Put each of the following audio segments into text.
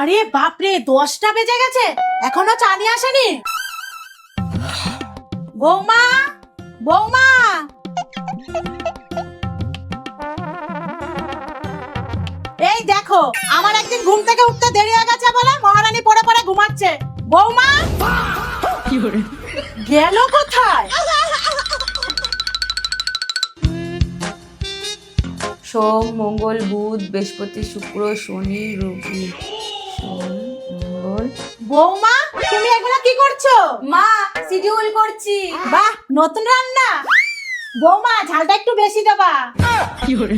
আরে বাপরে, 10টা বেজে গেছে, এখনো চা নিয়ে আসেনি। বৌমা, বৌমা, এই দেখো, আমার একদিন ঘুম থেকে উঠতে দেরি হয়ে গেছে বলে মহারানী পড়ে পড়ে ঘুমাচ্ছে। বৌমা গেল কোথায়? সোম, মঙ্গল, বুধ, বৃহস্পতি, শুক্র, শনি, রবি। সোম, মঙ্গল। বৌমা, তুমি এগুলো কি করছো? মা, শিডিউল করছি। বাহ, নতুন রান্না। বৌমা, ঝালটা একটু বেশি দেবা।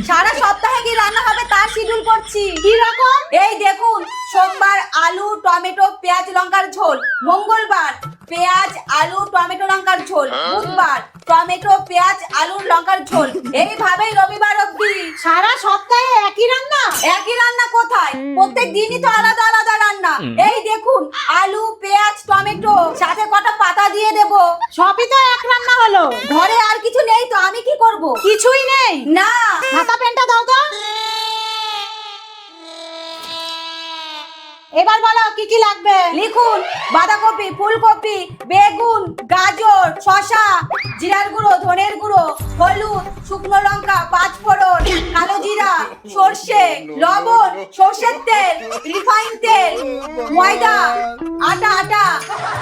সারা সপ্তাহে কি রান্না হবে তার শিডিউল করছি। কি রকম? এই দেখুন, সোমবার আলু টমেটো পেঁয়াজ লঙ্কার ঝোল, মঙ্গলবার পেঁয়াজ আলু টমেটো লঙ্কার ঝোল, বুধবার টমেটো পেঁয়াজ আলু লঙ্কার ঝোল, এইভাবেই রবিবার অবধি। সারা সপ্তাহে একই রান্না? একই রান্না কোথায়, প্রত্যেক দিনই তো আলাদা আলাদা রান্না। এই দেখুন, আলু পেঁয়াজ টমেটো, সাথে কটা পাতা দিয়ে দেব। সবই তো এক রান্না হলো। ঘরে আর কিছু নেই তো, আমি কি করব? কিছুই নেই? না। খাতা পেনটা দাও তো। এবার বলো কি কি লাগবে। লিখুন, বাঁধাকপি, ফুলকপি, বেগুন, গাজর, শসা, জিরার গুঁড়ো, ধনের গুঁড়ো, হলুদ, শুকনো লঙ্কা, পাঁচফোড়ন, কালো জিরা, সর্ষে, লবণ, সর্ষের তেল, রিফাইন তেল, ময়দা, আটা,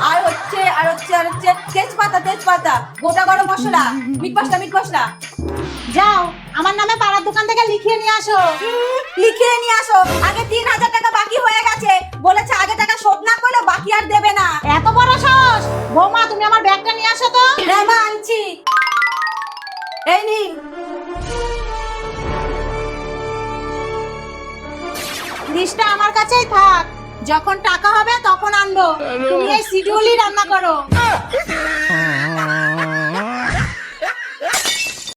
আর হচ্ছে তেজপাতা, গোটা গরম মশলা, মিট মশলা। যাও, আমার নামে পাড়ার দোকান থেকে লিখিয়ে নিয়ে আসো। লিখে নিয়ে আসো। আগে 3000 টাকা বাকি হয়ে গেছে, বলেছে আগে টাকা শোধ না করলে বাকি আর দেবে না। এত বড় সাহস! বৌমা, তুমি আমার ব্যাগটা নিয়ে আসো তো। হ্যাঁ মা, আনছি। এই নিন। লিস্টটা আমার কাছেই থাক, যখন টাকা হবে তখন আনবো। তুমি এই শিডিউলই রান্না করো।